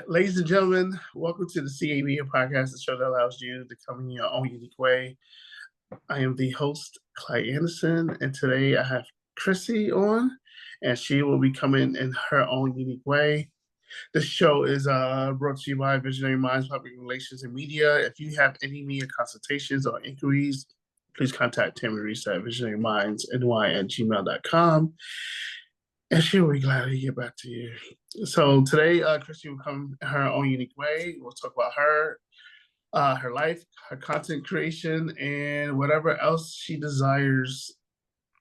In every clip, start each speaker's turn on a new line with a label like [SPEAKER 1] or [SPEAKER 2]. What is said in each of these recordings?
[SPEAKER 1] Ladies and gentlemen, welcome to the CAB podcast, the show that allows you to come in your own unique way. I am the host, Clyde Anderson, and today I have Krissy on, and she will be coming in her own unique way. This show is brought to you by Visionary Minds, Public Relations, and Media. If you have any media consultations or inquiries, please contact Tammy Reese at visionarymindsny@gmail.com. And she will be glad to get back to you. So today, Krissy will come her own unique way. We'll talk about her life, her content creation, and whatever else she desires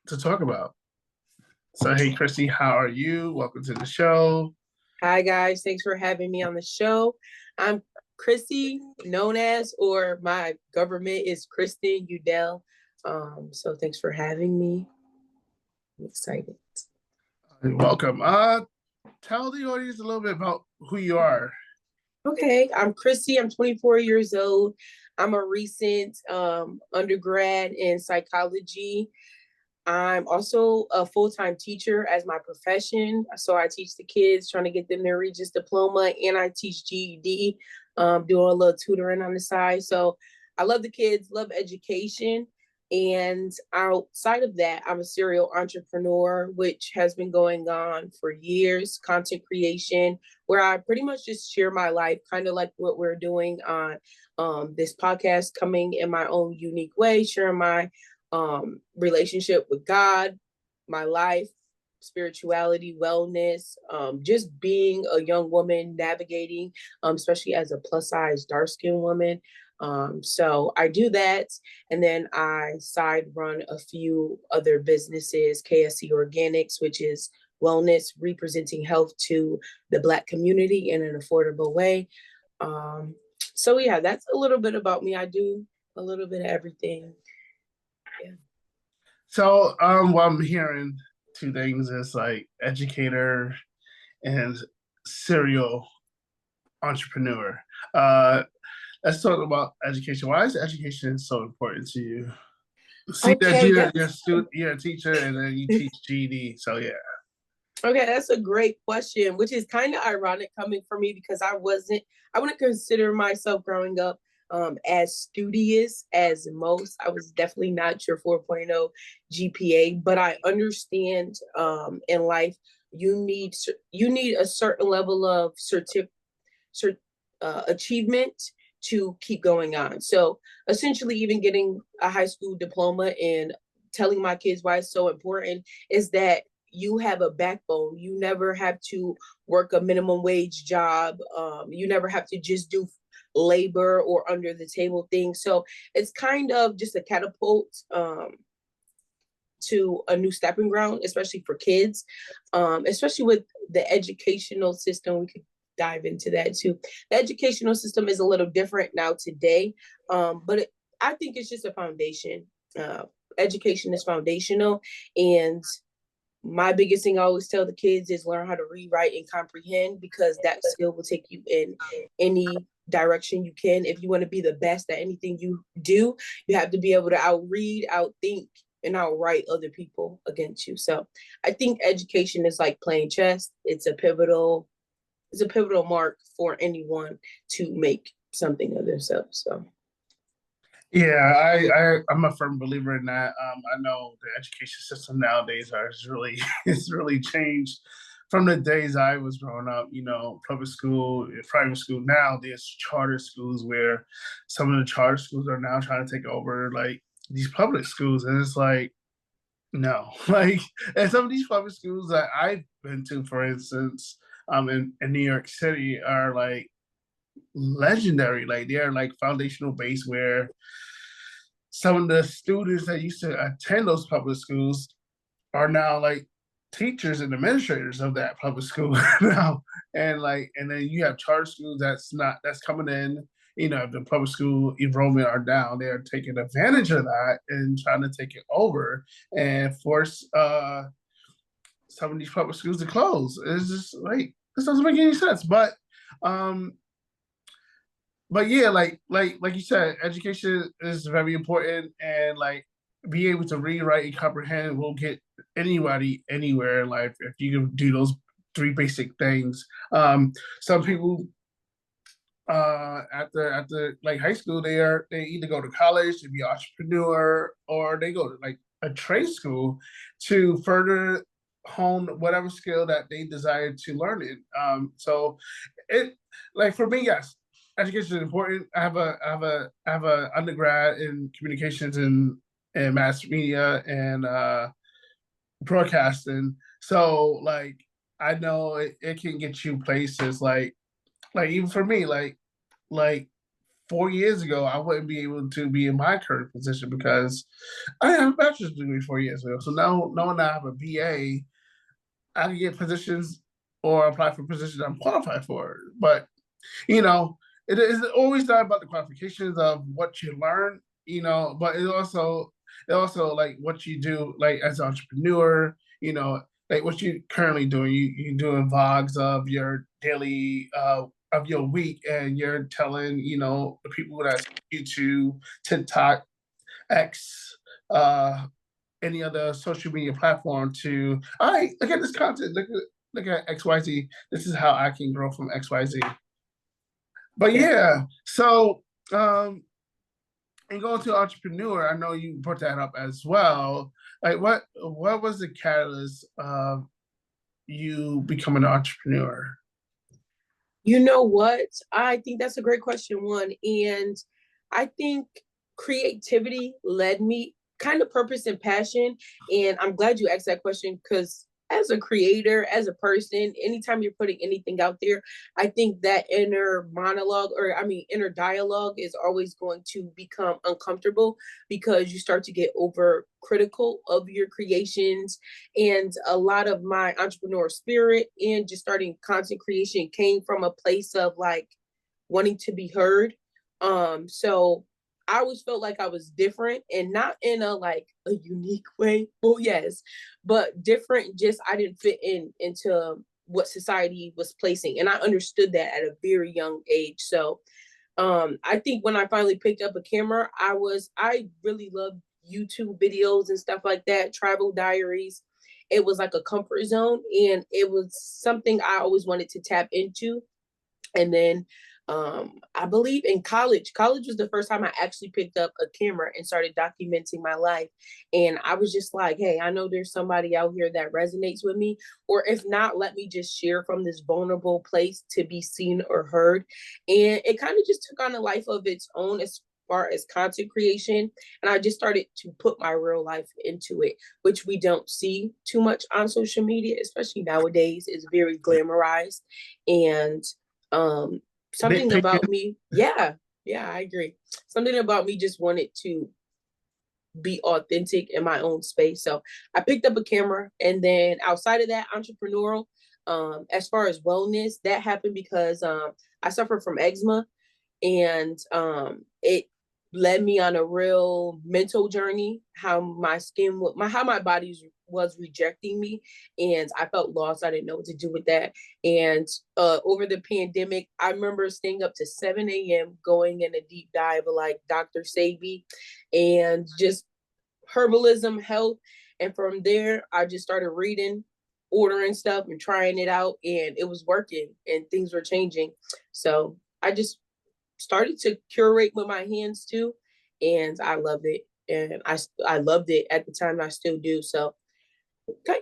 [SPEAKER 1] to talk about. So, hey, Krissy, how are you? Welcome to the show.
[SPEAKER 2] Hi, guys. Thanks for having me on the show. I'm Krissy, known as, or my government is Krissy Eudell. So thanks for having me. I'm excited.
[SPEAKER 1] Welcome. Tell the audience a little bit about who you are.
[SPEAKER 2] Okay, I'm Krissy. I'm 24 years old. I'm a recent undergrad in psychology. I'm also a full-time teacher as my profession. So I teach the kids, trying to get them their Regents diploma, and I teach GED, doing a little tutoring on the side. So I love the kids, love education. And outside of that, I'm a serial entrepreneur, which has been going on for years, content creation, where I pretty much just share my life, kind of like what we're doing on this podcast, coming in my own unique way, sharing my relationship with God, my life, spirituality, wellness, just being a young woman navigating, especially as a plus size dark skinned woman. So I do that. And then I side run a few other businesses, KSC Organics, which is wellness, representing health to the Black community in an affordable way. So yeah, that's a little bit about me. I do a little bit of everything. Yeah.
[SPEAKER 1] So, what I'm hearing two things is like educator and serial entrepreneur. Let's talk about education. Why is education so important to you? See that you're a teacher and then you teach GED. So yeah.
[SPEAKER 2] Okay, that's a great question, which is kind of ironic coming from me because I wouldn't consider myself growing up as studious as most. I was definitely not your 4.0 GPA, but I understand in life you need a certain level of achievement to keep going on. So essentially, even getting a high school diploma and telling my kids why it's so important is that you have a backbone. You never have to work a minimum wage job. You never have to just do labor or under the table things. So it's kind of just a catapult to a new stepping ground, especially for kids, especially with the educational system. We could dive into that too. The educational system is a little different now today, but I think it's just a foundation. Education is foundational, and my biggest thing I always tell the kids is learn how to read, write, and comprehend, because that skill will take you in any direction you can. If you want to be the best at anything you do, you have to be able to outread, outthink, and outwrite other people against you. So I think education is like playing chess. It's a pivotal mark for anyone to make something of themselves. So
[SPEAKER 1] yeah, I'm a firm believer in that. I know the education system nowadays it's really changed from the days I was growing up. You know, public school, private school. Now there's charter schools where some of the charter schools are now trying to take over like these public schools, and it's like no, like, and some of these public schools that I've been to, for instance, in New York City, are like legendary. Like they're like foundational base where some of the students that used to attend those public schools are now like teachers and administrators of that public school now. And then you have charter schools that's coming in. You know, if the public school enrollment are down, they're taking advantage of that and trying to take it over and force some of these public schools to close. It's just like this doesn't make any sense. Um, but yeah, like you said, education is very important, and like being able to read, write, and comprehend will get anybody anywhere in life if you can do those three basic things. Some people after like high school, they either go to college to be an entrepreneur, or they go to like a trade school to further hone whatever skill that they desire to learn in. So it, like for me, yes, education is important. I have a undergrad in communications and mass media and broadcasting. So like I know it can get you places like even for me, like 4 years ago, I wouldn't be able to be in my current position because I have a bachelor's degree 4 years ago. So now knowing that I have a BA, I can get positions or apply for positions I'm qualified for. But you know, it is always not about the qualifications of what you learn, but it also like what you do like as an entrepreneur, like what you currently doing. You doing vlogs of your daily of your week, and you're telling, the people that YouTube, TikTok, X, any other social media platform to, all right, look at this content, look at XYZ. This is how I can grow from XYZ. But yeah, so and going to entrepreneur, I know you brought that up as well. Like what was the catalyst of you becoming an entrepreneur?
[SPEAKER 2] You know what? I think that's a great question, one. And I think creativity led me, kind of purpose and passion. And I'm glad you asked that question because as a creator, as a person, anytime you're putting anything out there, I think that inner monologue, or I mean, inner dialogue is always going to become uncomfortable because you start to get over critical of your creations. And a lot of my entrepreneur spirit and just starting content creation came from a place of like wanting to be heard. So I always felt like I was different, and not in a like a unique way. Well, yes, but different. Just I didn't fit into what society was placing, and I understood that at a very young age. So I think when I finally picked up a camera, I really loved YouTube videos and stuff like that, travel diaries. It was like a comfort zone, and it was something I always wanted to tap into. And then I believe in college was the first time I actually picked up a camera and started documenting my life. And I was just like, hey, I know there's somebody out here that resonates with me. Or if not, let me just share from this vulnerable place to be seen or heard. And it kind of just took on a life of its own as far as content creation. And I just started to put my real life into it, which we don't see too much on social media, especially nowadays. It's very glamorized. And um something
[SPEAKER 1] Nitpicking.
[SPEAKER 2] about me, yeah, I agree. Something about me just wanted to be authentic in my own space. So I picked up a camera, and then outside of that, entrepreneurial, as far as wellness, that happened because I suffer from eczema, and it led me on a real mental journey, how my skin how my body was rejecting me, and I felt lost. I didn't know what to do with that. And over the pandemic, I remember staying up to 7 a.m. going in a deep dive of like Dr. Sabi and just herbalism, health. And from there, I just started reading, ordering stuff and trying it out, and it was working and things were changing. So I just started to curate with my hands too, and I loved it. And I loved it at the time. I still do. So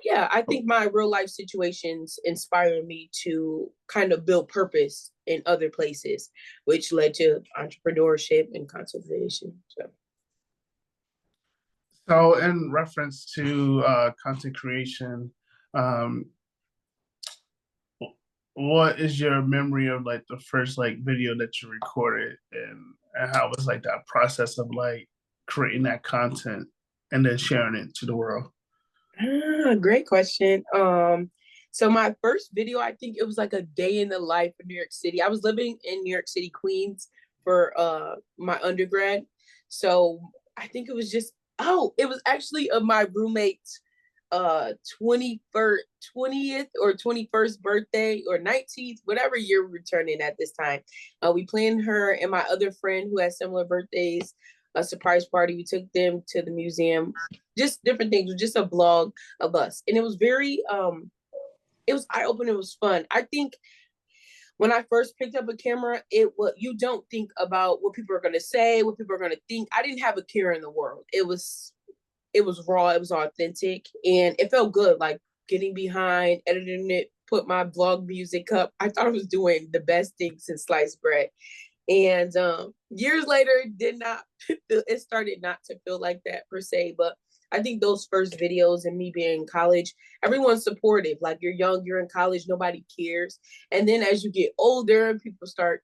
[SPEAKER 2] yeah, I think my real life situations inspire me to kind of build purpose in other places, which led to entrepreneurship and conservation. So
[SPEAKER 1] So in reference to content creation, um, what is your memory of like the first like video that you recorded, and how was like that process of like creating that content and then sharing it to the world?
[SPEAKER 2] great question. So my first video, I think it was like a day in the life of New York City. I was living in New York City, Queens for my undergrad. So I think it was just, oh, it was actually of my roommate's 21st 20th or 21st birthday, or 19th, whatever year we're turning at this time. We planned her and my other friend who had similar birthdays a surprise party. We took them to the museum, just different things. It was just a vlog of us, and it was very it was eye-opening. It was fun. I think when I first picked up a camera, you don't think about what people are gonna say, what people are gonna think. I didn't have a care in the world. It was raw, it was authentic, and it felt good. Like getting behind, editing it, put my blog music up. I thought I was doing the best thing since sliced bread. And years later, it started not to feel like that per se. But I think those first videos and me being in college, everyone's supportive. Like you're young, you're in college, nobody cares. And then as you get older, people start,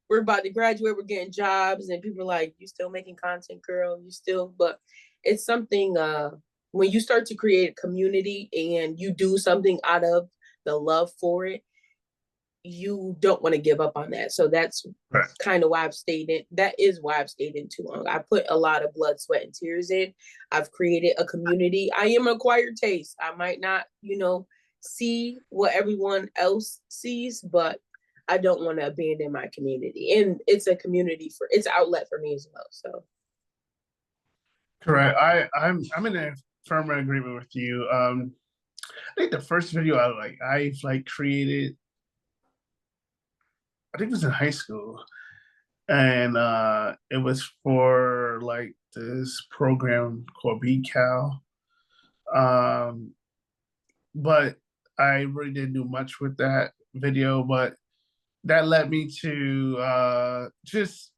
[SPEAKER 2] we're about to graduate, we're getting jobs, and people are like, you still making content, girl? You still, but it's something when you start to create a community and you do something out of the love for it, you don't want to give up on that. So that's kind of why that is why I've stayed in too long. I put a lot of blood, sweat, and tears in. I've created a community. I am an acquired taste. I might not, see what everyone else sees, but I don't want to abandon my community. And it's a community it's an outlet for me as well. So
[SPEAKER 1] Correct. I'm in a firm agreement with you. I think the first video I've created, I think it was in high school, and it was for like this program called BCal. But I really didn't do much with that video, but that led me to just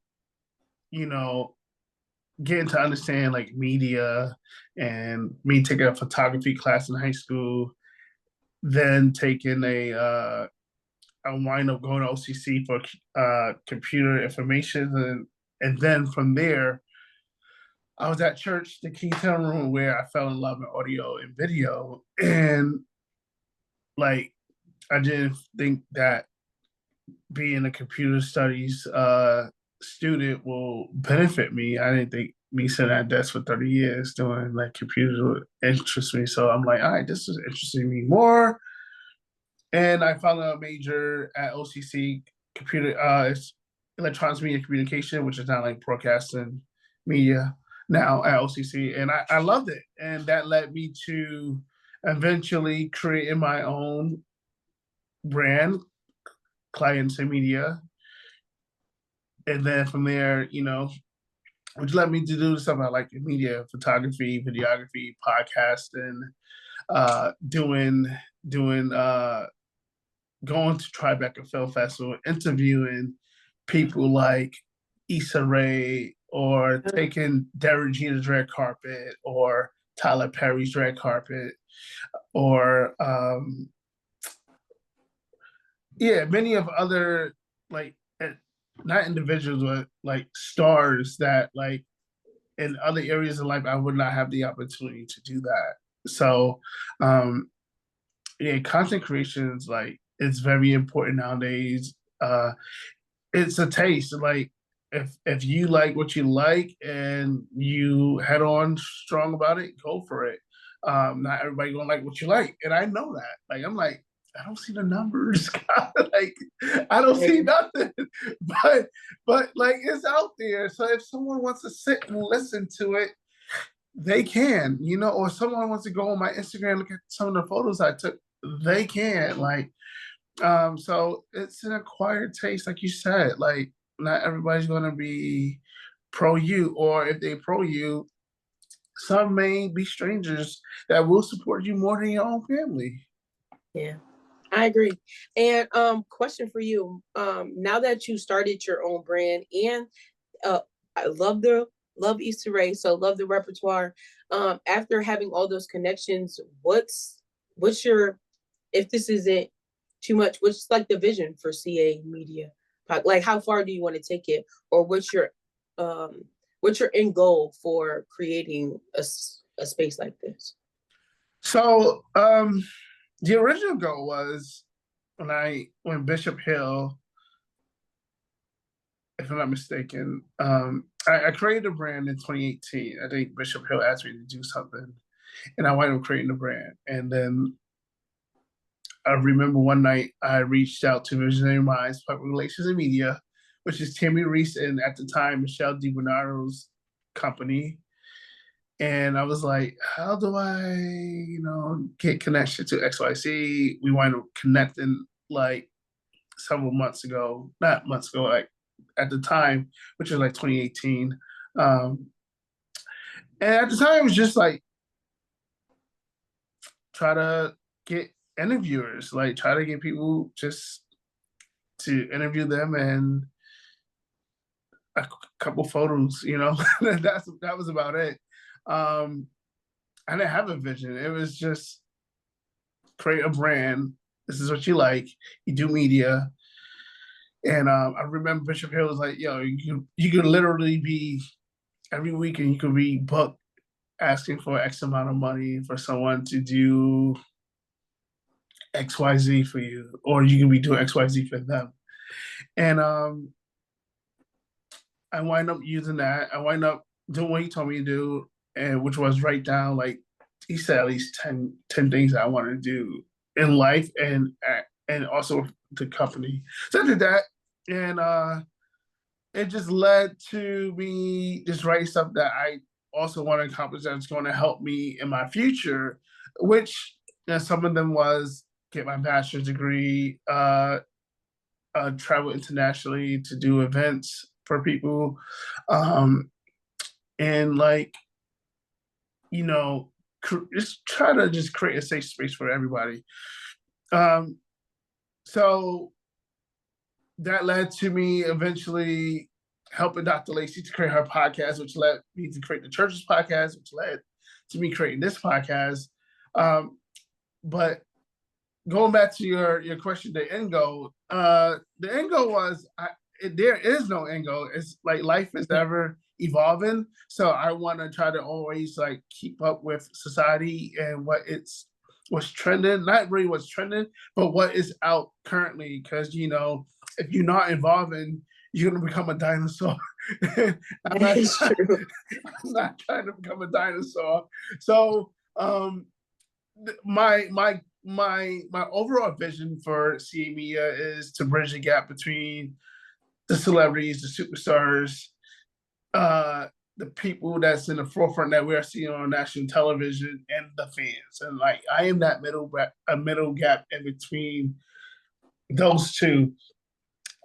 [SPEAKER 1] getting to understand like media, and me taking a photography class in high school, then taking I wind up going to OCC for computer information, and then from there, I was at church, the Kingstown room, where I fell in love with audio and video, and like I didn't think that being a computer studies student will benefit me. I didn't think me sitting at desk for 30 years doing like computers would interest me. So I'm like, all right, this is interesting me more. And I found a major at OCC, computer it's electronics media communication, which is now like broadcasting media now at OCC. And I loved it. And that led me to eventually creating my own brand, Clients and Media. And then from there, which led me to do stuff I like in media, photography, videography, podcasting, doing going to Tribeca Film Festival, interviewing people like Issa Rae, or taking Derek Jeter's red carpet, or Tyler Perry's red carpet, or many of other like not individuals, but like stars that like in other areas of life I would not have the opportunity to do that. So content creation is like, it's very important nowadays. It's a taste. Like if you like what you like and you head on strong about it, go for it. Not everybody gonna like what you like, and I know that. Like I'm like, I don't see the numbers. Like I don't see nothing. But like it's out there. So if someone wants to sit and listen to it, they can, or someone wants to go on my Instagram, look at some of the photos I took, they can. Like so it's an acquired taste, like you said. Like not everybody's gonna be pro you, or if they pro you, some may be strangers that will support you more than your own family.
[SPEAKER 2] Yeah, I agree. And question for you. Now that you started your own brand, and I love Issa Rae, so love the repertoire. After having all those connections, what's your, if this isn't too much, what's like the vision for CA Media? Like how far do you want to take it, or what's your end goal for creating a space like this?
[SPEAKER 1] So the original goal was when Bishop Hill, if I'm not mistaken, I created a brand in 2018. I think Bishop Hill asked me to do something, and I wound up creating a brand. And then I remember one night I reached out to Visionary Minds, Public Relations and Media, which is Tammy Reese and at the time Michelle DiBernardo's company. And I was like, how do I, get connection to XYZ? We wind up connecting like several months ago, not months ago, like at the time, which was like 2018. Um, and at the time, it was just like try to get interviewers, like try to get people just to interview them and a couple photos, you know. That was about it. Um, I didn't have a vision. It was just create a brand. This is what you like. You do media. And I remember Bishop Hill was like, yo, you could literally be every weekend you could be booked asking for X amount of money for someone to do XYZ for you, or you can be doing XYZ for them. And I wind up using that. I wind up doing what he told me to do, and which was write down, like he said, at least 10 things I want to do in life and also the company. So I did that, and it just led to me just writing stuff that I also want to accomplish that's going to help me in my future, which, you know, some of them was get my bachelor's degree, travel internationally to do events for people, and like, you know, just try to just create a safe space for everybody. Um, so that led to me eventually helping Dr. Lacey to create her podcast, which led me to create the church's podcast, which led to me creating this podcast. But going back to your question, the end goal was there is no end goal. It's like life is ever evolving. So I want to try to always like keep up with society and what's trending, not really what's trending, but what is out currently. Because, you know, if you're not evolving, you're gonna become a dinosaur. I'm not trying to become a dinosaur. So my overall vision for CA Media is to bridge the gap between the celebrities, the superstars, the people that's in the forefront that we're seeing on national television, and the fans. And like I am that middle gap in between those two.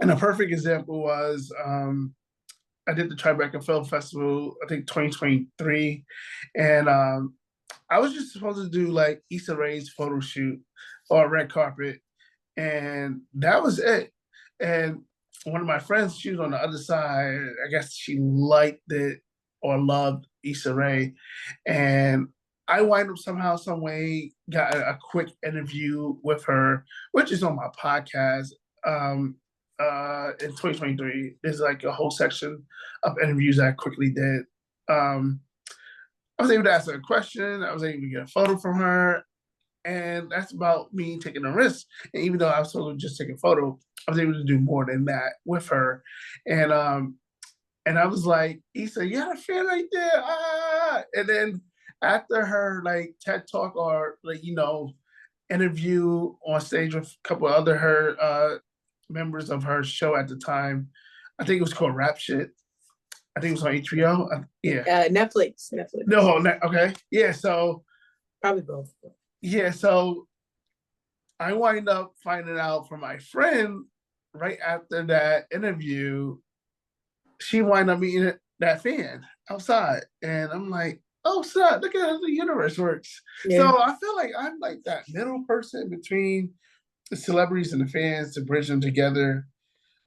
[SPEAKER 1] And a perfect example was I did the Tribeca Film Festival, I think 2023, and I was just supposed to do like Issa Rae's photo shoot or red carpet, and that was it. And one of my friends, she was on the other side. I guess she liked it or loved Issa Rae, and I wind up somehow, some way, got a quick interview with her, which is on my podcast. In 2023, there's like a whole section of interviews that I quickly did. I was able to ask her a question. I was able to get a photo from her. And that's about me taking a risk. And even though I was supposed to just take a photo, I was able to do more than that with her. And I was like, Issa, you had a fan right there. Ah. And then after her like TED Talk or like, you know, interview on stage with a couple of other her members of her show at the time, I think it was called Rap Shit. I think it was on HBO. Yeah.
[SPEAKER 2] Netflix.
[SPEAKER 1] No, okay. Yeah, so
[SPEAKER 2] probably both.
[SPEAKER 1] Yeah, so I wind up finding out from my friend right after that interview, she wind up meeting that fan outside. And I'm like, oh, snap, look at how the universe works. Yeah. So I feel like I'm like that middle person between the celebrities and the fans to bridge them together.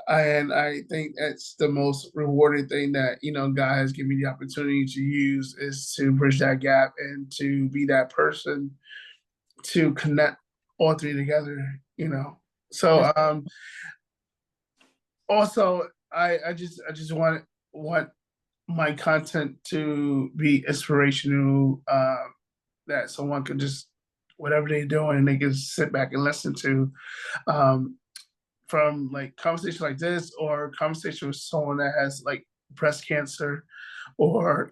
[SPEAKER 1] And I think that's the most rewarding thing that, you know, God has given me the opportunity to use, is to bridge that gap and to be that person to connect all three together, you know. So also I just want my content to be inspirational, that someone can just, whatever they're doing, they can sit back and listen to, from like conversation like this, or conversation with someone that has like breast cancer, or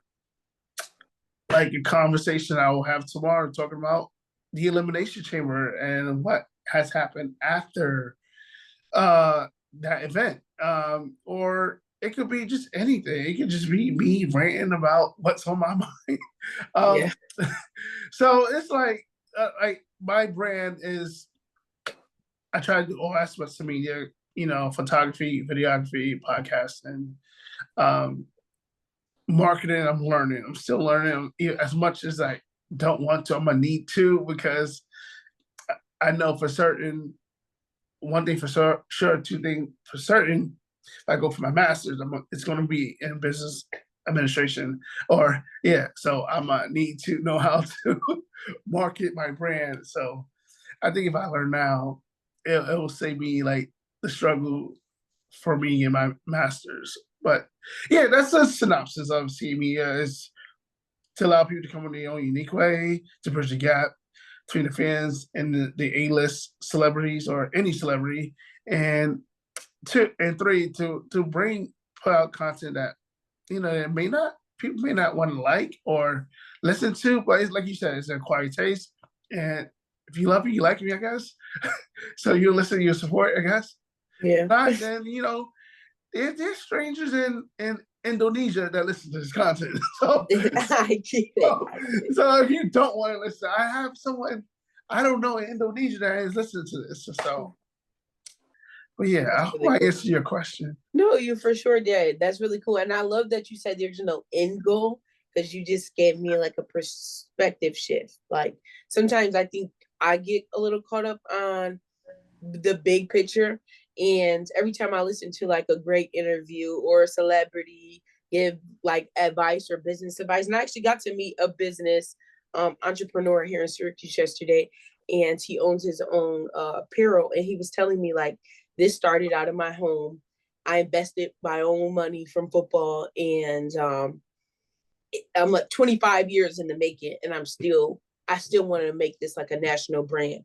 [SPEAKER 1] like a conversation I will have tomorrow talking about the Elimination Chamber and what has happened after that event. Or it could be just anything. It could just be me ranting about what's on my mind. Yeah. So it's like my brand is, I try to do all aspects of media, photography, videography, podcasting, um, marketing. I'm learning. I'm still learning as much as I don't want to. I'm gonna need to because I know for certain, one thing for sure, two things for certain. If I go for my master's, it's going to be in business administration, or yeah. So I'm gonna need to know how to market my brand. So I think if I learn now, it will save me like the struggle for me in my master's. But yeah, that's a synopsis of CME. Is to allow people to come in their own unique way to bridge the gap between the fans and the A-list celebrities or any celebrity, and three to bring put out content that that may not people may not want to like or listen to, but it's like you said, it's an acquired taste, and if you love it, you like me, I guess. So you listen, you support, I guess.
[SPEAKER 2] Yeah.
[SPEAKER 1] Not then there's strangers in Indonesia that listen to this content. So,
[SPEAKER 2] I get it.
[SPEAKER 1] so if you don't want to listen, I have someone I don't know in Indonesia that is listening to this. So, but yeah, I
[SPEAKER 2] That's
[SPEAKER 1] hope
[SPEAKER 2] really
[SPEAKER 1] I
[SPEAKER 2] cool.
[SPEAKER 1] answered your question.
[SPEAKER 2] No, you for sure did. That's really cool. And I love that you said there's no end goal because you just gave me like a perspective shift. Like sometimes I think I get a little caught up on the big picture. And every time I listen to like a great interview or a celebrity give like advice or business advice, and I actually got to meet a business entrepreneur here in Syracuse yesterday, and he owns his own apparel, and he was telling me like this started out of my home. I invested my own money from football, and I'm like 25 years in the making, and I still wanted to make this like a national brand.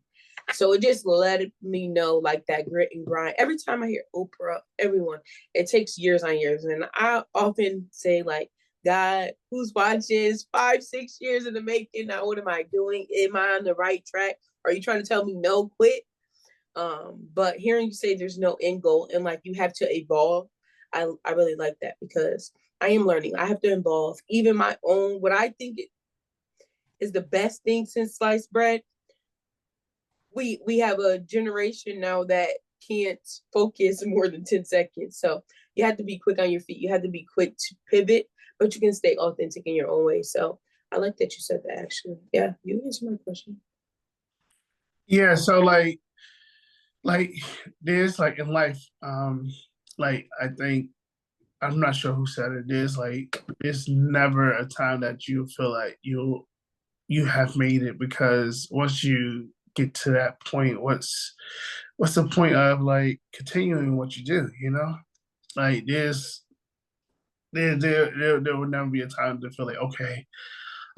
[SPEAKER 2] So it just let me know like that grit and grind. Every time I hear Oprah, everyone, it takes years on years. And I often say like, God, who's watching? It's 5-6 years in the making. Now what am I doing? Am I on the right track? Are you trying to tell me no, quit? But hearing you say there's no end goal and like you have to evolve, I really like that because I am learning. I have to evolve even my own, what I think is the best thing since sliced bread. We have a generation now that can't focus more than 10 seconds. So you have to be quick on your feet. You have to be quick to pivot, but you can stay authentic in your own way. So I like that you said that actually. Yeah, you answered my question.
[SPEAKER 1] Yeah, so like there's like in life, like I think I'm not sure who said it. There's never a time that you feel like you have made it, because once you get to that point, what's the point of like continuing what you do? Like there will never be a time to feel like, okay,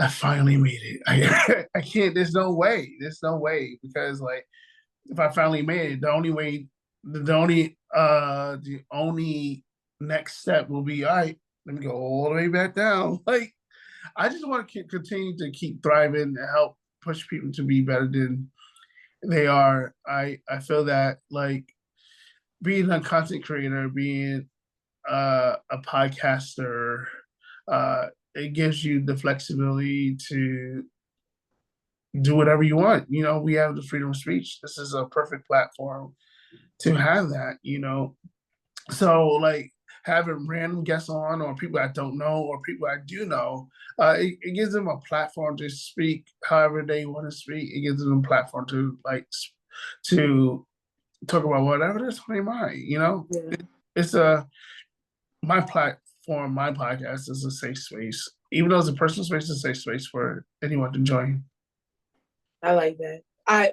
[SPEAKER 1] I finally made it. I can't. There's no way. There's no way, because like if I finally made it, the only next step will be, all right, let me go all the way back down. Like I just want to continue to keep thriving and help push people to be better than they are. I feel that like being a content creator, being a podcaster, it gives you the flexibility to do whatever you want. We have the freedom of speech. This is a perfect platform to have that. So like having random guests on, or people I don't know, or people I do know, it gives them a platform to speak however they want to speak. It gives them a platform to to talk about whatever that's on their mind.
[SPEAKER 2] Yeah.
[SPEAKER 1] It's my platform, my podcast is a safe space. Even though it's a personal space, it's a safe space for anyone to join.
[SPEAKER 2] I like that. I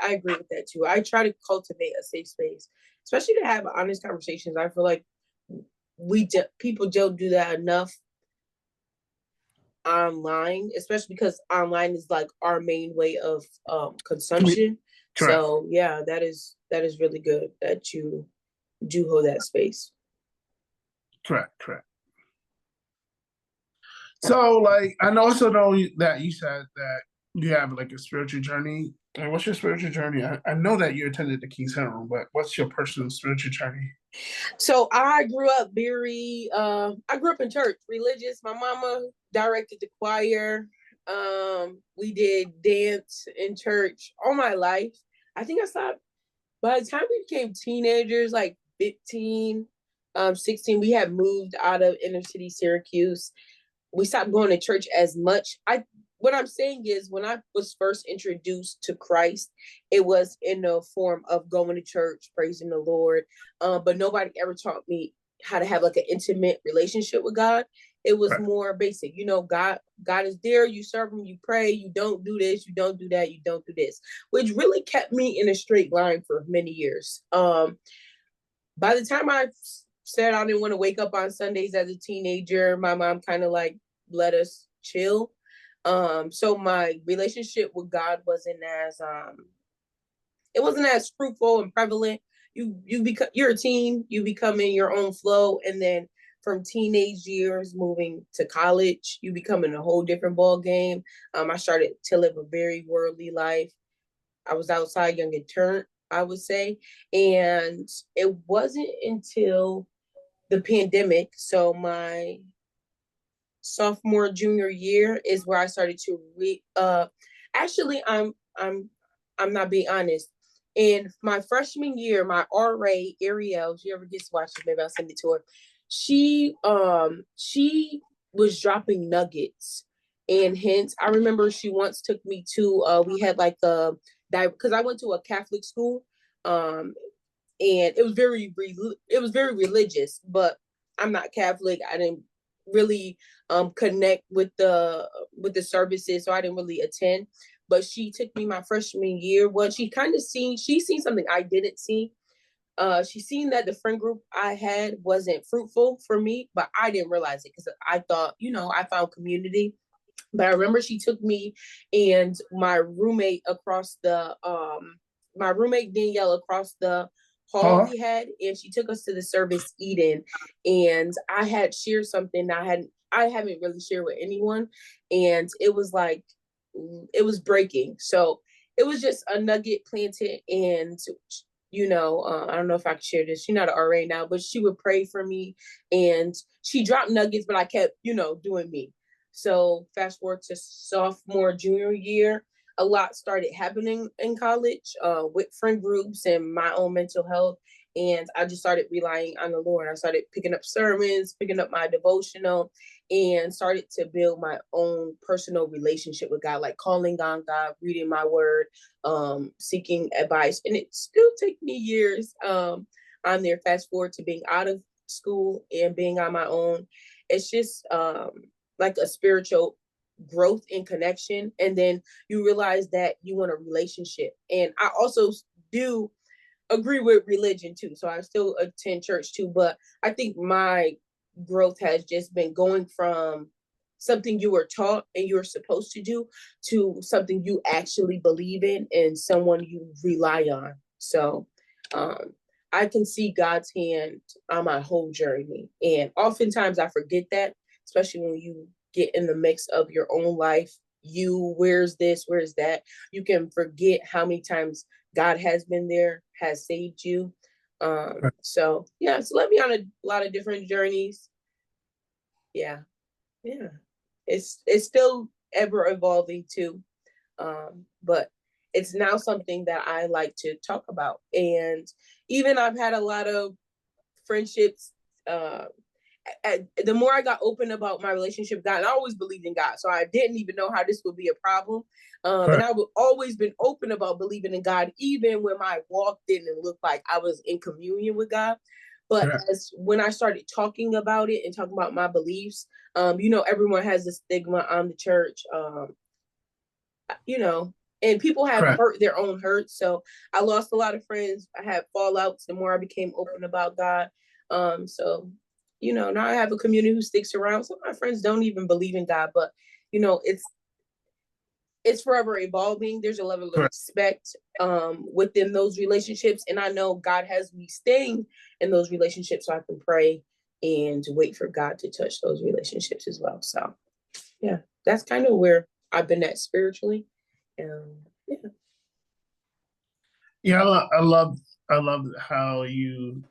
[SPEAKER 2] agree with that too. I try to cultivate a safe space, especially to have honest conversations. I feel like people don't do that enough online, especially because online is like our main way of consumption.
[SPEAKER 1] Correct.
[SPEAKER 2] So yeah, that is really good that you do hold that space.
[SPEAKER 1] Correct. So, like, I also know that you said that you have like a spiritual journey. Like, what's your spiritual journey? I know that you attended the King's Herald, but what's your personal spiritual journey?
[SPEAKER 2] So I grew up I grew up in church, religious. My mama directed the choir. We did dance in church all my life. I think I stopped By the time we became teenagers, like 15, 16, we had moved out of inner city Syracuse. We stopped going to church as much. What I'm saying is when I was first introduced to Christ, it was in the form of going to church, praising the Lord. But nobody ever taught me how to have like an intimate relationship with God. It was
[SPEAKER 1] Right.
[SPEAKER 2] more basic. God is there, you serve him, you pray, you don't do this, you don't do that, you don't do this, which really kept me in a straight line for many years. By the time I said I didn't want to wake up on Sundays as a teenager, my mom kind of like let us chill. So my relationship with God wasn't as fruitful and prevalent. You're a teen, you become in your own flow, and then from teenage years moving to college, you become in a whole different ball game. I started to live a very worldly life. I was outside young and turned, I would say. And it wasn't until the pandemic, so my sophomore junior year is where I started to actually I'm not being honest. In my freshman year, my RA Ariel, if she ever gets to watch it, maybe I'll send it to her. She was dropping nuggets, and hence I remember she once took me to we had like a because I went to a Catholic school, and it was very religious, but I'm not Catholic. I didn't really connect with the services, so I didn't really attend. But she took me my freshman year. Well, she seen something I didn't see. She seen that the friend group I had wasn't fruitful for me, but I didn't realize it because I thought, I found community. But I remember she took me and my roommate Danielle across the hall
[SPEAKER 1] Huh?
[SPEAKER 2] we had, and she took us to the service Eden. And I had shared something that I haven't really shared with anyone. And it was like it was breaking. So it was just a nugget planted, and I don't know if I can share this. She's not an RA now, but she would pray for me, and she dropped nuggets, but I kept, doing me. So fast forward to sophomore, junior year, a lot started happening in college with friend groups and my own mental health. And I just started relying on the Lord. I started picking up sermons, picking up my devotional, and started to build my own personal relationship with God, like calling on God, reading my word, seeking advice. And it still took me years on there. Fast forward to being out of school and being on my own. It's just like a spiritual growth and connection. And then you realize that you want a relationship. And I also do agree with religion too. So I still attend church too. But I think my growth has just been going from something you were taught and you're supposed to do to something you actually believe in and someone you rely on. So um, I can see God's hand on my whole journey. And oftentimes I forget that, especially when you get in the mix of your own life. Where's this, where's that? You can forget how many times God has been there, has saved you. So yeah, so led me on a lot of different journeys. Yeah, yeah. It's still ever evolving too. But it's now something that I like to talk about. And even I've had a lot of friendships. The more I got open about my relationship with God, and I always believed in God, so I didn't even know how this would be a problem. And I've always been open about believing in God, even when my walk didn't look like I was in communion with God. But as when I started talking about it and talking about my beliefs, everyone has a stigma on the church, and people have hurt their own hurt. So I lost a lot of friends. I had fallouts the more I became open about God. So now I have a community who sticks around. Some of my friends don't even believe in God, but it's forever evolving. There's a level of respect within those relationships, and I know God has me staying in those relationships so I can pray and wait for God to touch those relationships as well. So yeah, that's kind of where I've been at spiritually. Yeah.
[SPEAKER 1] Yeah, I love how you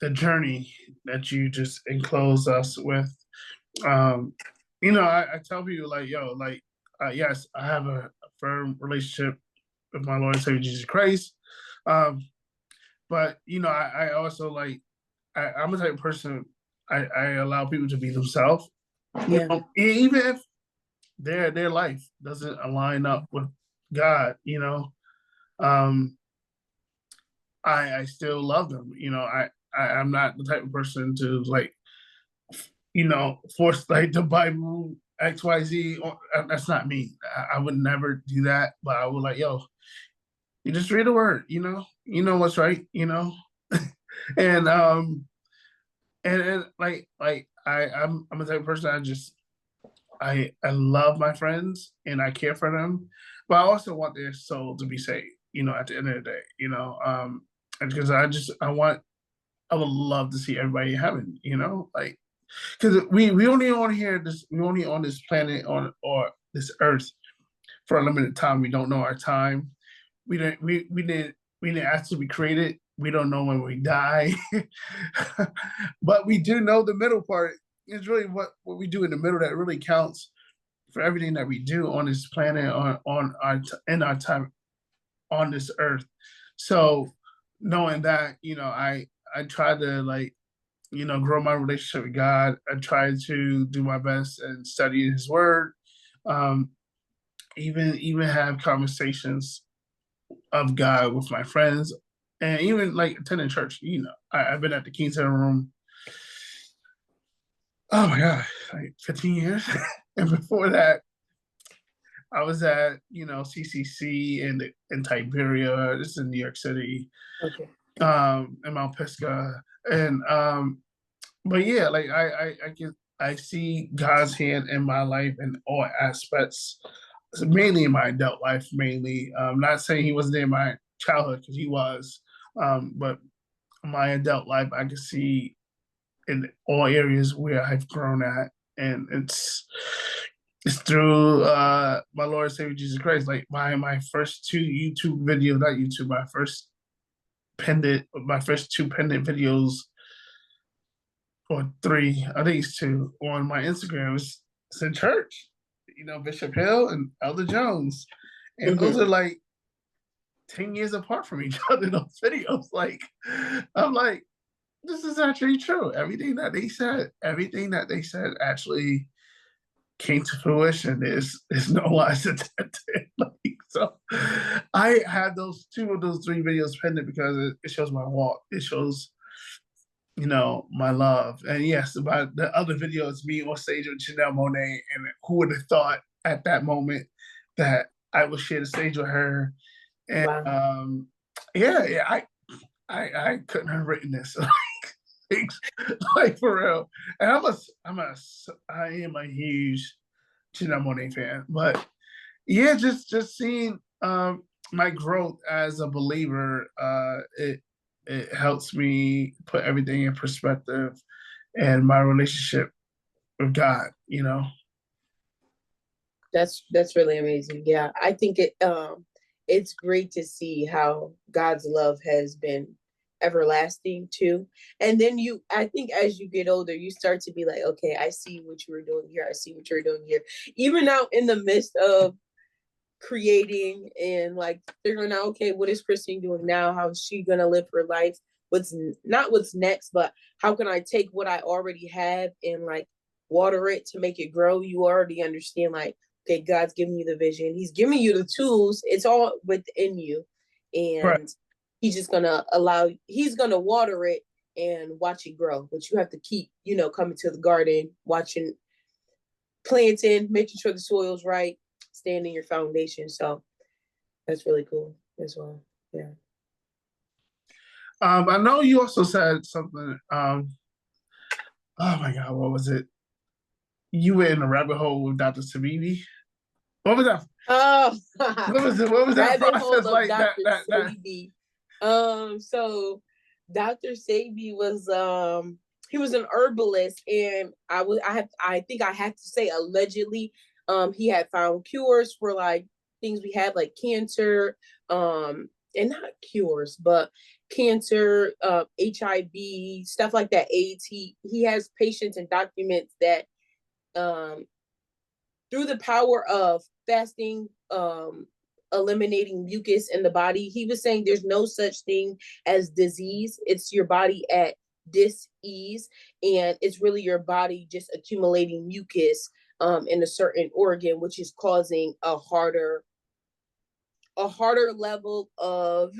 [SPEAKER 1] the journey that you just enclose us with. Um, I tell people like, yo, like, yes, I have a firm relationship with my Lord and Savior Jesus Christ. Um, but I also like I'm a type of person. I allow people to be themselves.
[SPEAKER 2] Yeah.
[SPEAKER 1] Even if their life doesn't align up with God, um, I still love them. I'm not the type of person to like, force like the Bible XYZ. That's not me. I would never do that. But I would like, yo, you just read the word. What's right. And and like I'm a type of person. I love my friends and I care for them, but I also want their soul to be saved. At the end of the day, because I would love to see everybody in heaven. Like because we only on here this we only on this planet or this earth for a limited time. We don't know our time. We didn't ask to be created. We don't know when we die, but we do know the middle part. It's really what we do in the middle that really counts for everything that we do on this planet, on our in our time on this earth. So knowing that, I try to like, grow my relationship with God. I try to do my best and study His Word. Um, even have conversations of God with my friends, and even like attending church. I've been at the King Center Room. Oh my God, like 15 years, and before that, I was at CCC in Tiberia. This is in New York City.
[SPEAKER 2] Okay.
[SPEAKER 1] In Mount Pisgah, and but yeah, like I see God's hand in my life in all aspects, mainly in my adult life. Mainly, not saying He wasn't there in my childhood because He was, but my adult life I can see in all areas where I've grown at, and it's through my Lord and Savior Jesus Christ. Like my first two YouTube videos, not YouTube, my first two pendant videos, or three, I think it's two, on my Instagram was in church. Bishop Hill and Elder Jones, and those are like 10 years apart from each other. Those videos, like, I'm like, this is actually true. Everything that they said actually came to fruition. Is no lies attempted. Like, so I had those two of those three videos pending because it shows my walk. It shows my love. And yes, about the other video is me on stage with Janelle Monáe, and who would have thought at that moment that I would share the stage with her. And
[SPEAKER 2] Wow.
[SPEAKER 1] yeah, I couldn't have written this. Like for real. And I am a huge Janelle Monáe fan. But yeah, just seeing my growth as a believer, it helps me put everything in perspective and my relationship with God.
[SPEAKER 2] That's really amazing. Yeah, I think it's great to see how God's love has been everlasting too. And then I think as you get older, you start to be like, okay, I see what you were doing here. I see what you're doing here. Even now in the midst of creating and like figuring out, okay, what is Krissy doing now? How is she gonna live her life? What's next, but how can I take what I already have and like water it to make it grow? You already understand, like, okay, God's giving you the vision. He's giving you the tools. It's all within you.
[SPEAKER 1] Right.
[SPEAKER 2] And he's gonna water it and watch it grow. But you have to keep, coming to the garden, watching, planting, making sure the soil's right, standing your foundation. So that's really cool as well. Yeah.
[SPEAKER 1] I know you also said something. Oh my God, what was it? You were in a rabbit hole with Dr. Sabibi. What was that?
[SPEAKER 2] Oh,
[SPEAKER 1] What was that
[SPEAKER 2] rabbit
[SPEAKER 1] process
[SPEAKER 2] hole of
[SPEAKER 1] like?
[SPEAKER 2] Dr. Sabi. So Dr. Sabi was he was an herbalist, and I think I have to say allegedly, he had found cures for like things we have like cancer, and not cures, but cancer, HIV, stuff like that, AIDS. He has patients and documents that through the power of fasting, eliminating mucus in the body. He was saying there's no such thing as disease. It's your body at dis-ease, and it's really your body just accumulating mucus in a certain organ, which is causing a harder level of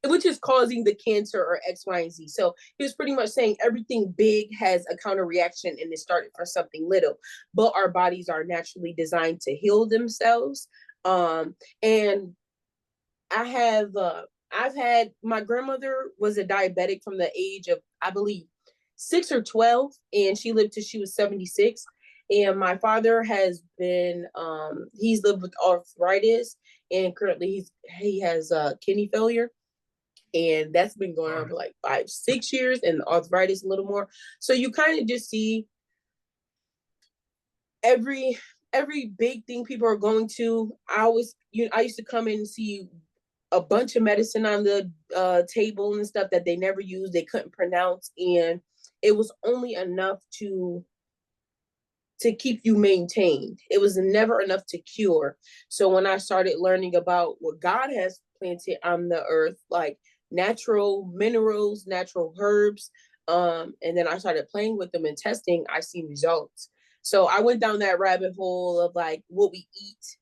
[SPEAKER 2] which is causing the cancer or X, Y, and Z. So he was pretty much saying everything big has a counter reaction and it started for something little, but our bodies are naturally designed to heal themselves. And I've had, my grandmother was a diabetic from the age of, I believe, 6 or 12, and she lived till she was 76. And my father has been, he's lived with arthritis, and currently he has kidney failure. And that's been going on for like 5-6 years, and arthritis a little more. So you kind of just see every big thing people are going to. I used to come in and see a bunch of medicine on the table and stuff that they never used, they couldn't pronounce, and it was only enough to keep you maintained. It was never enough to cure. So when I started learning about what God has planted on the earth, like natural minerals, natural herbs, and then I started playing with them and testing, I see results. So I went down that rabbit hole of like what we eat,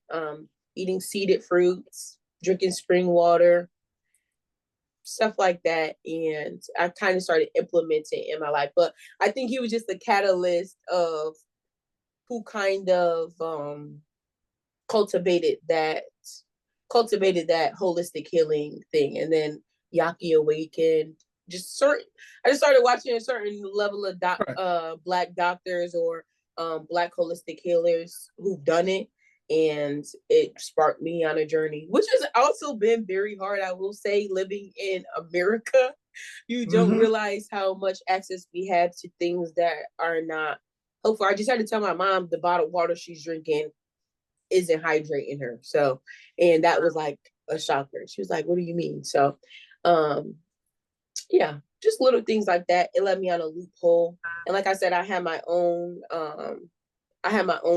[SPEAKER 2] eating seeded fruits, drinking spring water, stuff like that. And I kind of started implementing in my life. But I think he was just the catalyst of who kind of cultivated that holistic healing thing. And then Yaki awakened. I just started watching a certain level of Black doctors or Black holistic healers who've done it, and it sparked me on a journey, which has also been very hard. I will say, living in America, you don't realize how much access we have to things that are not helpful. I just had to tell my mom the bottled water she's drinking isn't hydrating her. So, and that was like a shocker. She was like, "What do you mean?" So, yeah, just little things like that. It led me on a loophole. And like I said, I had my own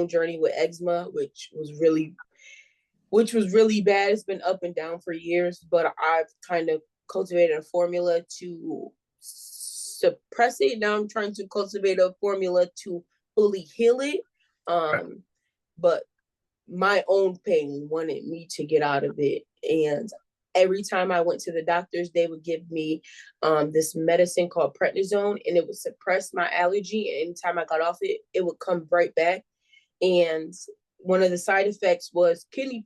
[SPEAKER 2] journey with eczema, which was really bad. It's been up and down for years, but I've kind of cultivated a formula to suppress it. Now I'm trying to cultivate a formula to fully heal it. But my own pain wanted me to get out of it. And every time I went to the doctors, they would give me this medicine called prednisone, and it would suppress my allergy. And anytime I got off it, it would come right back. And one of the side effects was kidney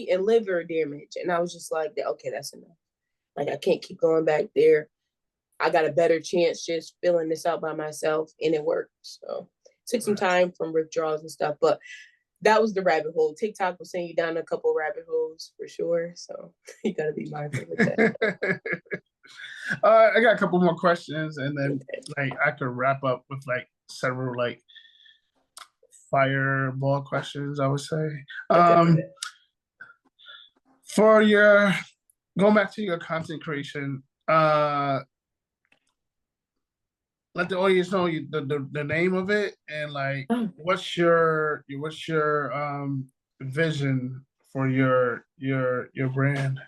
[SPEAKER 2] and liver damage. And I was just like, okay, that's enough. Like, I can't keep going back there. I got a better chance just filling this out by myself, and it worked. So it took some time from withdrawals and stuff, but that was the rabbit hole. TikTok will send you down a couple rabbit holes for sure. So you got to be mindful with that.
[SPEAKER 1] I got a couple more questions, and then like I could wrap up with like several like fireball questions, I would say. For your going back to your content creation, let the audience know the name of it, and like what's your vision for your brand.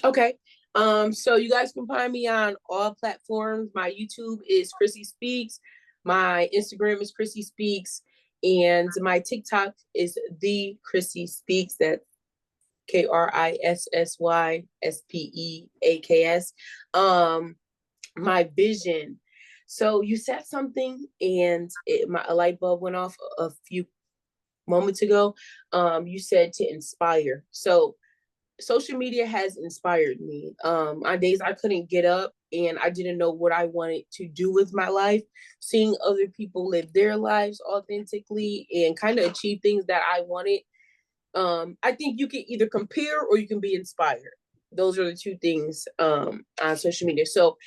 [SPEAKER 2] Okay. So you guys can find me on all platforms. My YouTube is Krissy Speaks. My Instagram is Krissy Speaks. And my TikTok is the Krissy Speaks. That's KrissysSpeaks. My vision. So you said something, and a light bulb went off a few moments ago. You said to inspire. So social media has inspired me. On days I couldn't get up and I didn't know what I wanted to do with my life, seeing other people live their lives authentically and kind of achieve things that I wanted. I think you can either compare or you can be inspired. Those are the two things on social media. So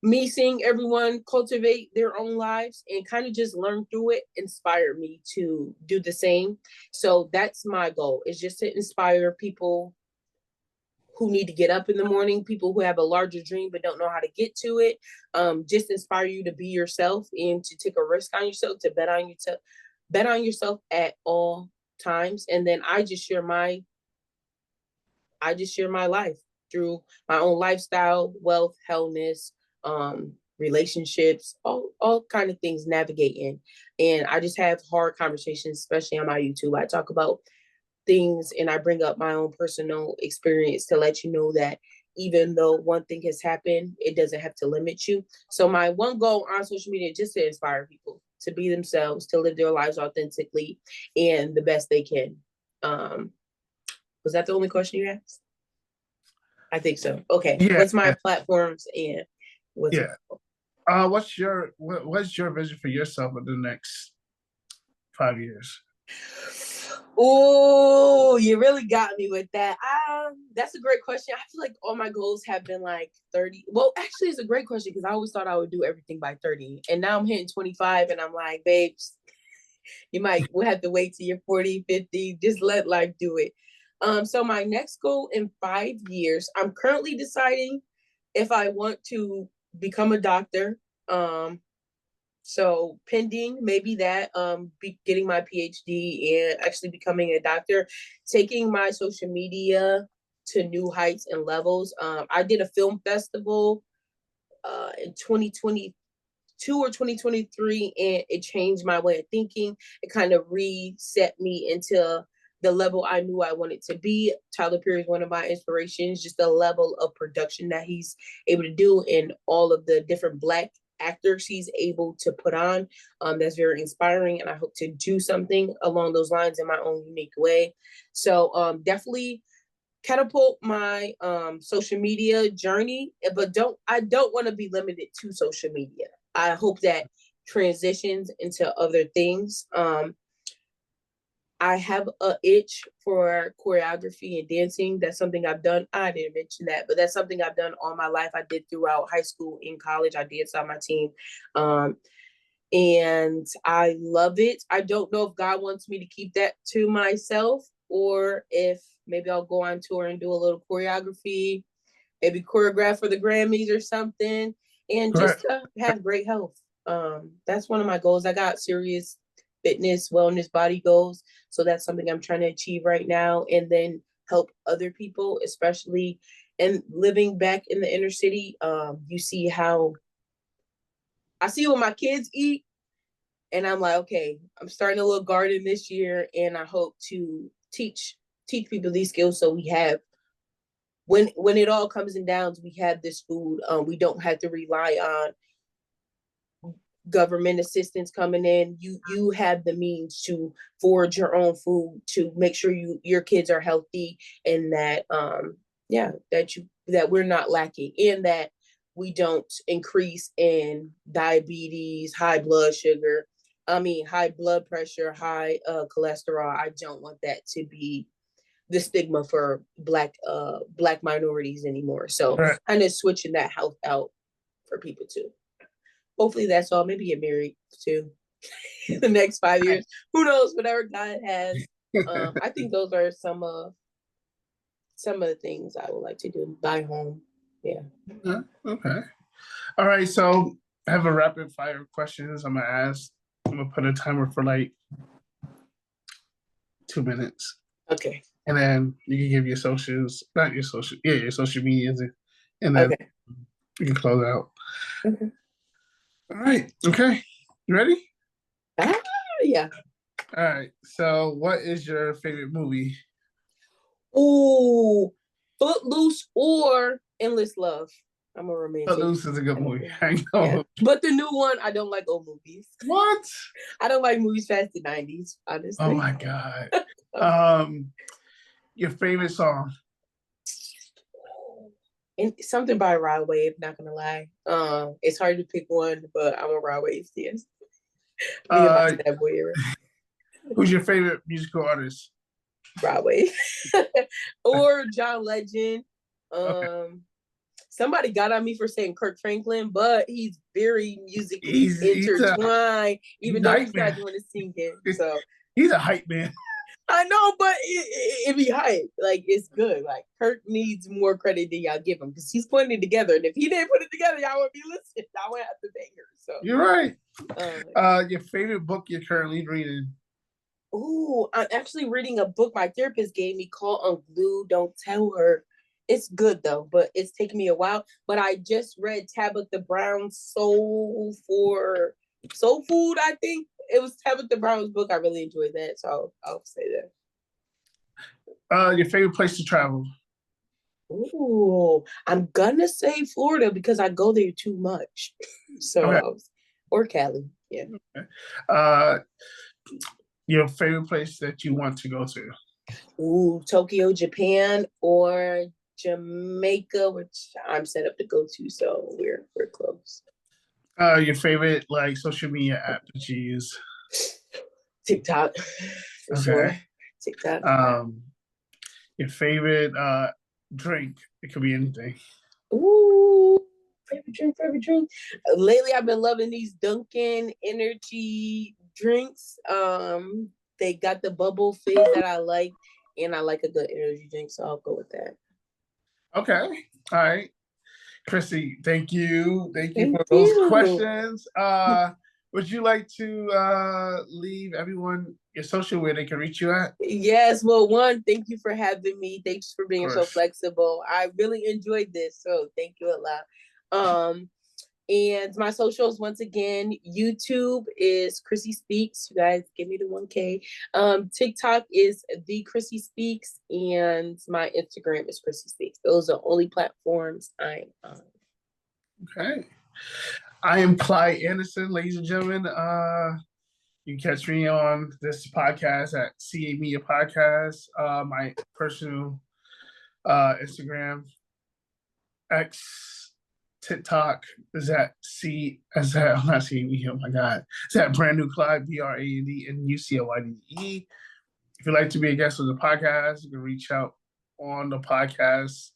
[SPEAKER 2] me seeing everyone cultivate their own lives and kind of just learn through it inspired me to do the same. So that's my goal, is just to inspire people who need to get up in the morning, people who have a larger dream but don't know how to get to it. Just inspire you to be yourself and to take a risk on yourself, to bet on yourself at all times. And then I just share my I just share my life through my own lifestyle, wealth, wellness, relationships, all kind of things navigating. And I just have hard conversations, especially on my YouTube. I talk about things and I bring up my own personal experience to let you know that even though one thing has happened, it doesn't have to limit you. So my one goal on social media is just to inspire people to be themselves, to live their lives authentically and the best they can. Was that the only question you asked? I think so. Okay.
[SPEAKER 1] Yeah.
[SPEAKER 2] What's my platforms and what's
[SPEAKER 1] Yeah. What's your vision for yourself in the next 5 years?
[SPEAKER 2] Oh, you really got me with that. That's a great question. I feel like all my goals have been like 30. Well, actually, it's a great question because I always thought I would do everything by 30. And now I'm hitting 25 and I'm like, babes, we'll have to wait till you're 40, 50. Just let life do it. So my next goal in 5 years, I'm currently deciding if I want to become a doctor. So pending maybe that, getting my PhD and actually becoming a doctor, taking my social media to new heights and levels. I did a film festival in 2022 or 2023, and it changed my way of thinking. It kind of reset me into the level I knew I wanted to be. Tyler Perry is one of my inspirations, just the level of production that he's able to do and all of the different Black actors he's able to put on. That's very inspiring, and I hope to do something along those lines in my own unique way. So definitely catapult my social media journey, but I don't want to be limited to social media. I hope that transitions into other things. I have a itch for choreography and dancing. That's something I've done. I didn't mention that, but that's something I've done all my life. I did throughout high school and college. I danced on my team. And I love it. I don't know if God wants me to keep that to myself or if maybe I'll go on tour and do a little choreography, maybe choreograph for the Grammys or something, and just to have great health. That's one of my goals. I got serious fitness, wellness, body goals. So that's something I'm trying to achieve right now, and then help other people, especially and living back in the inner city. You see how I see what my kids eat, and I'm like, okay, I'm starting a little garden this year, and I hope to teach people these skills so we have when it all comes in down, we have this food. We don't have to rely on government assistance coming in. You have the means to forage your own food, to make sure your kids are healthy, and that that we're not lacking, and that we don't increase in diabetes, high blood pressure, high cholesterol. I don't want that to be the stigma for black minorities anymore. So kind of switching that health out for people too. Hopefully that's all. Maybe get married too. The next 5 years. Who knows? Whatever God has. I think those are some of the things I would like to do. Buy home. Yeah.
[SPEAKER 1] Okay. All right. So I have a rapid fire questions I'm gonna ask. I'm gonna put a timer for like 2 minutes.
[SPEAKER 2] Okay.
[SPEAKER 1] And then you can give your socials, not your social, your social medias, and then you can close out.
[SPEAKER 2] Okay.
[SPEAKER 1] All right. Okay. You ready?
[SPEAKER 2] Yeah.
[SPEAKER 1] All right. So, what is your favorite movie?
[SPEAKER 2] Ooh, Footloose or Endless Love. I'm a romantic.
[SPEAKER 1] Footloose is a good movie.
[SPEAKER 2] Yeah. But the new one, I don't like old movies.
[SPEAKER 1] What?
[SPEAKER 2] I don't like movies past the 90s, honestly.
[SPEAKER 1] Oh my God. Your favorite song?
[SPEAKER 2] And something by Rod Wave, not gonna lie. It's hard to pick one, but I'm a Rod Wave fan. That boy era.
[SPEAKER 1] Who's your favorite musical artist?
[SPEAKER 2] Rod Wave. Or John Legend. Somebody got on me for saying Kirk Franklin, but he's very musically intertwined, even though he's not doing the singing. So
[SPEAKER 1] he's a hype man.
[SPEAKER 2] I know, but it be hype. Like, it's good. Like, Kirk needs more credit than y'all give him because he's putting it together. And if he didn't put it together, y'all would be listening. I would have to bang her. So
[SPEAKER 1] you're right. Your favorite book you're currently reading?
[SPEAKER 2] Ooh, I'm actually reading a book my therapist gave me called Unglued. Don't Tell Her. It's good though, but it's taken me a while. But I just read Tabitha Brown's Soul Food, I think. It was Tabitha Brown's book. I really enjoyed that. So I'll say that.
[SPEAKER 1] Your favorite place to travel?
[SPEAKER 2] Ooh, I'm gonna say Florida because I go there too much.
[SPEAKER 1] Okay.
[SPEAKER 2] Or Cali. Yeah.
[SPEAKER 1] Okay. Uh, your favorite place that you want to go to?
[SPEAKER 2] Ooh, Tokyo, Japan, or Jamaica, which I'm set up to go to, so we're close.
[SPEAKER 1] Your favorite like social media app that you use?
[SPEAKER 2] TikTok, for
[SPEAKER 1] Okay.
[SPEAKER 2] sure. TikTok.
[SPEAKER 1] Your favorite drink? It could be anything.
[SPEAKER 2] Ooh, favorite drink. Lately, I've been loving these Dunkin' energy drinks. They got the bubble fizz that I like, and I like a good energy drink, so I'll go with that.
[SPEAKER 1] Okay. All right. Krissy, thank you. Thank you
[SPEAKER 2] Thank
[SPEAKER 1] for those
[SPEAKER 2] you.
[SPEAKER 1] questions. Would you like to leave everyone your social where they can reach you at?
[SPEAKER 2] Yes, well, one, thank you for having me. Thanks for
[SPEAKER 1] Of
[SPEAKER 2] being so
[SPEAKER 1] course.
[SPEAKER 2] flexible. I really enjoyed this, so thank you a lot. And my socials, once again, YouTube is Krissy Speaks. You guys give me the 1K. TikTok is the Krissy Speaks, and my Instagram is Krissy Speaks. Those are the only platforms I'm on.
[SPEAKER 1] Okay. I am Clyde Anderson, ladies and gentlemen. You can catch me on this podcast at CA Media Podcast. My personal Instagram, X, TikTok is at I'm not seeing me. Oh my God. It's at Brand New Clyde, BRANDNUCLYDE. If you'd like to be a guest on the podcast, you can reach out on the podcast,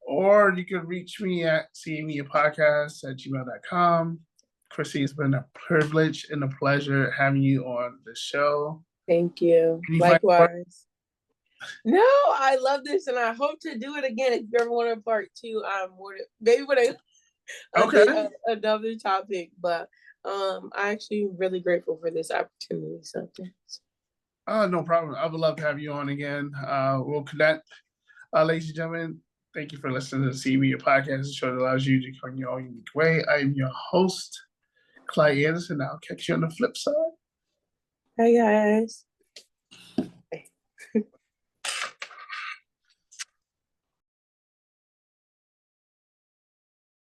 [SPEAKER 1] or you can reach me at cmediapodcast@gmail.com. Krissy, it's been a privilege and a pleasure having you on the show.
[SPEAKER 2] Thank you.
[SPEAKER 1] Any
[SPEAKER 2] Likewise. No, I love this, and I hope to do it again. If you ever want a part two, I'm more than, maybe with another topic. But I'm actually really grateful for this opportunity. So thanks.
[SPEAKER 1] No problem. I would love to have you on again. We'll connect. Ladies and gentlemen, thank you for listening to the CB Media Podcast, the show that allows you to come your own unique way. I am your host, Clyde Anderson. I'll catch you on the flip side.
[SPEAKER 2] Hi, guys.